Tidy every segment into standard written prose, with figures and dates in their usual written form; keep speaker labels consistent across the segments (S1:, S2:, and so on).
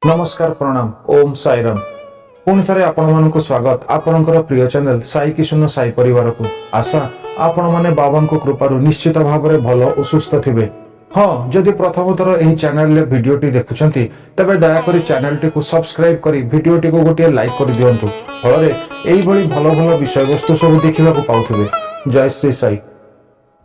S1: नमस्कार प्रणाम ओम साईराम पुणी थे आपण स्वागत आपणकर प्रिय चैनल साई किशुन साई परिवार को आशा आपण माने बाबा कृपारु निश्चित भाव में भल और सुस्थ थे। हाँ जदि प्रथम थर यह चैनल भिडटी देखुं तेज दयाकोरी चैनल टी को सब्सक्राइब कर भिडटी को गोटे लाइक कर दिंतु फल भल भल विषय वस्तु सब देखा पाथे। जय श्री साई।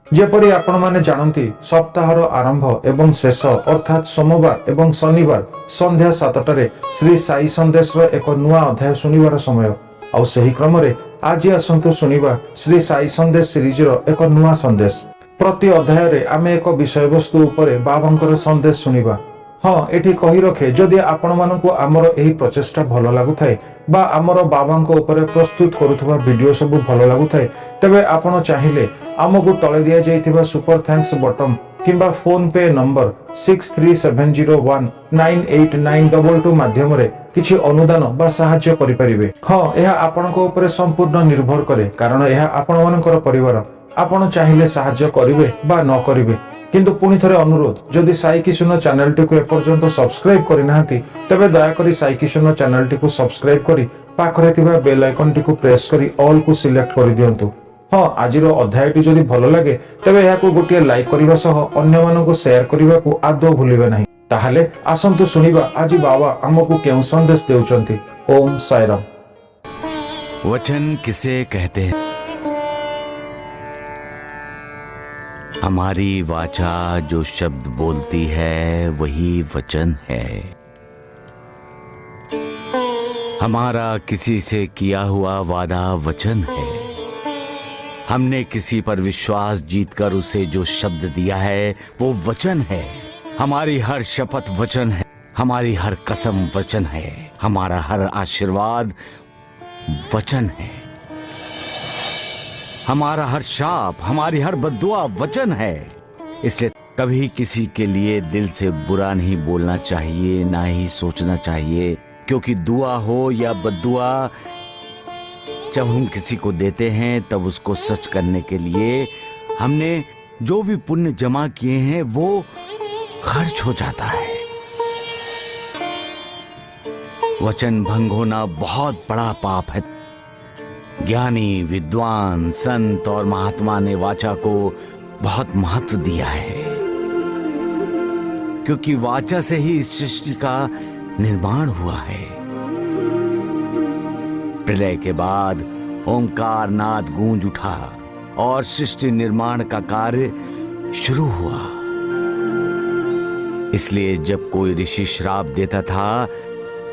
S1: जेपरी आपण माने जानती सप्ताहर आरंभ एवं शेष अर्थात सोमवार एवं शनिवार संध्या 7टारे श्री साई संदेश एक नुआ अध्याय सुनिबार समय आउ सही क्रम रे आज आसंतु सुनिबा श्री साई संदेश सीरीज एक नुआ संदेश। प्रति अध्याय रे आमे एक विषय वस्तु उपरे बाबांकर संदेश सुनिबा। हाँ एठी कही रखे जदि आपण मानकु आमर एही प्रचेष्टा भल लागुथाय बा आमर बाबांको उपरे प्रस्तुत करुथबा वीडियो सब भल लागुथाय तबे आपण चाहिले आमको तले दिया जाइथिबा सुपर थैंक्स बटन किंबा फोन पे नंबर 6370198922 माध्यम रे किछि अनुदान बा सहाय्य करि परिबे। हाँ यह आपणको उपरे संपूर्ण निर्भर करे कारण यह आपण मानकर परिवार आपण चाहिले सहाय्य करिवे बा न करिवे किंतु पुणी थरे अनुरोध जदि साई किशुन चैनल टी को एपर्यंत सब्सक्राइब करि नाहंती तबे दया करी साई किशुन चैनल टी को सब्सक्राइब करी पाखरे थिबा बेल आइकन टी को प्रेस करी ऑल को सिलेक्ट करि दियंतु। हाँ आज अध्याय टी जदि भल लगे तबे याको गोटे लाइक करिबा सह अन्य मानको शेयर करिबा को आदौ भूलिबे नहीं। ताहाले आसंतु सुनिबा आज बाबा हमकु केउ संदेश देउचंती। ओम साईराम।
S2: वचन किसे कहते हैं? हमारी वाचा जो शब्द बोलती है वही वचन है। हमारा किसी से किया हुआ वादा वचन है। हमने किसी पर विश्वास जीतकर उसे जो शब्द दिया है वो वचन है। हमारी हर शपथ वचन है, हमारी हर कसम वचन है, हमारा हर आशीर्वाद वचन है, हमारा हर शाप, हमारी हर बद्दुआ वचन है। इसलिए कभी किसी के लिए दिल से बुरा नहीं बोलना चाहिए, ना ही सोचना चाहिए, क्योंकि दुआ हो या बद्दुआ जब हम किसी को देते हैं तब उसको सच करने के लिए हमने जो भी पुण्य जमा किए हैं वो खर्च हो जाता है। वचन भंग होना बहुत बड़ा पाप है। ज्ञानी, विद्वान, संत और महात्मा ने वाचा को बहुत महत्व दिया है, क्योंकि वाचा से ही इस सृष्टि का निर्माण हुआ है। प्रलय के बाद ओंकार नाद गूंज उठा और सृष्टि निर्माण का कार्य शुरू हुआ। इसलिए जब कोई ऋषि श्राप देता था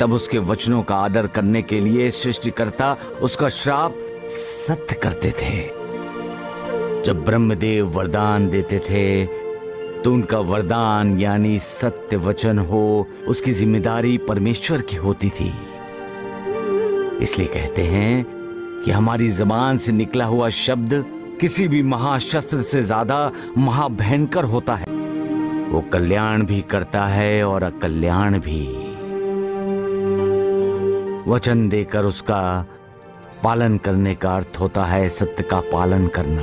S2: तब उसके वचनों का आदर करने के लिए सृष्टिकर्ता उसका श्राप सत्य करते थे। जब ब्रह्मदेव वरदान देते थे तो उनका वरदान यानी सत्य वचन हो उसकी जिम्मेदारी परमेश्वर की होती थी। इसलिए कहते हैं कि हमारी जबान से निकला हुआ शब्द किसी भी महाशस्त्र से ज्यादा महाभयंकर होता है। वो कल्याण भी करता है और अकल्याण भी। वचन देकर उसका पालन करने का अर्थ होता है सत्य का पालन करना,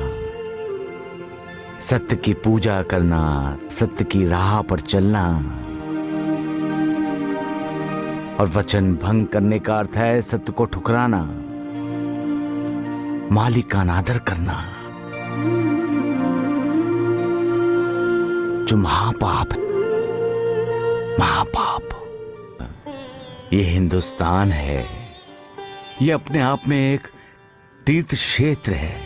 S2: सत्य की पूजा करना, सत्य की राह पर चलना। और वचन भंग करने का अर्थ है सत्य को ठुकराना, मालिक का अनादर करना, जो महापाप है। महापाप। ये हिंदुस्तान है, ये अपने आप में एक तीर्थ क्षेत्र है।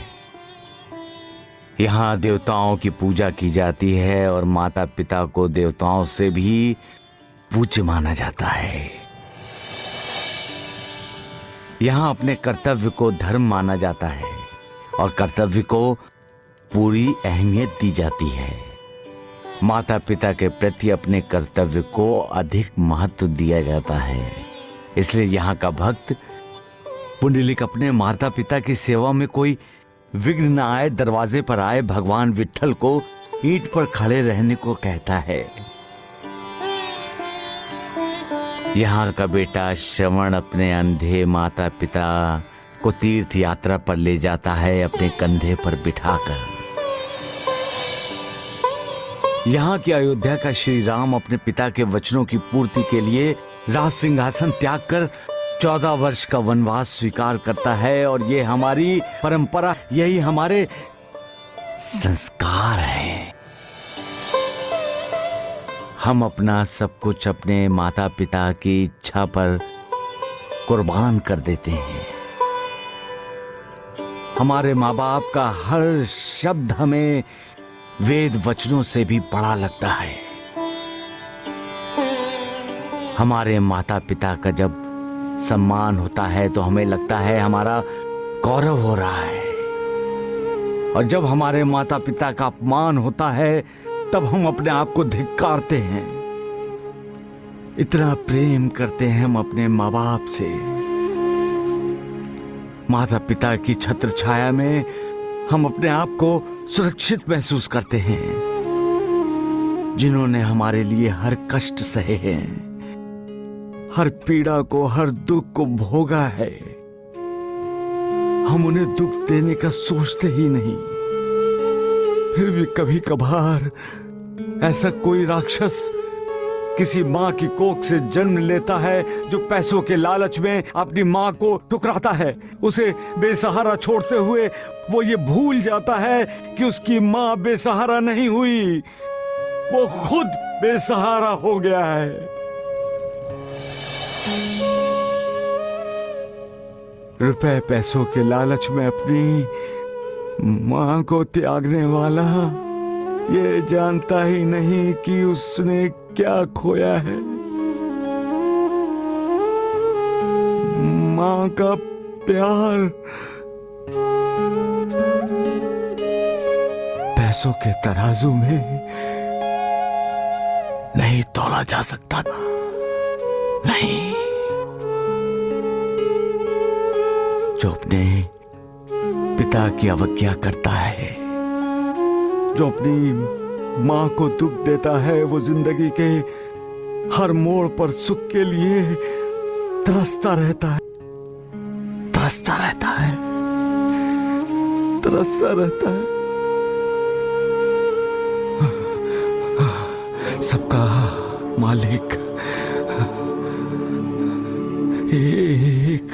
S2: यहाँ देवताओं की पूजा की जाती है और माता पिता को देवताओं से भी पूज्य माना जाता है। यहाँ अपने कर्तव्य को धर्म माना जाता है और कर्तव्य को पूरी अहमियत दी जाती है। माता पिता के प्रति अपने कर्तव्य को अधिक महत्व दिया जाता है। इसलिए यहाँ का भक्त पुंडलिक अपने माता पिता की सेवा में कोई विघ्न न आए दरवाजे पर आए भगवान विट्ठल को ईंट पर खड़े रहने को कहता है। यहाँ का बेटा श्रवण अपने अंधे माता पिता को तीर्थ यात्रा पर ले जाता है अपने कंधे पर बिठाकर। यहाँ की अयोध्या का श्री राम अपने पिता के वचनों की पूर्ति के लिए राज सिंहासन त्याग कर 14 वर्ष का वनवास स्वीकार करता है, और ये हमारी परंपरा, यही हमारे संस्कार है। हम अपना सब कुछ अपने माता पिता की इच्छा पर कुर्बान कर देते हैं। हमारे माँ बाप का हर शब्द हमें वेद वचनों से भी बड़ा लगता है। हमारे माता पिता का जब सम्मान होता है तो हमें लगता है हमारा गौरव हो रहा है, और जब हमारे माता पिता का अपमान होता है तब हम अपने आप को धिक्कारते हैं। इतना प्रेम करते हैं हम अपने माँ बाप से। माता पिता की छत्र छाया में हम अपने आप को सुरक्षित महसूस करते हैं, जिन्होंने हमारे लिए हर कष्ट सहे हैं, हर पीड़ा को, हर दुख को भोगा है। हम उन्हें दुख देने का सोचते ही नहीं। फिर भी कभी कभार ऐसा कोई राक्षस किसी माँ की कोख से जन्म लेता है जो पैसों के लालच में अपनी माँ को ठुकराता है। उसे बेसहारा छोड़ते हुए वो ये भूल जाता है कि उसकी माँ बेसहारा नहीं हुई, वो खुद बेसहारा हो गया है। रुपए पैसों के लालच में अपनी माँ को त्यागने वाला ये जानता ही नहीं कि उसने क्या खोया है। माँ का प्यार पैसों के तराजू में नहीं तोला जा सकता। नहीं, जो अपने पिता की अवज्ञा करता है, जो अपनी माँ को दुख देता है, वो जिंदगी के हर मोड़ पर सुख के लिए तरसता रहता है, तरसता रहता है, तरसता रहता है। सबका मालिक एक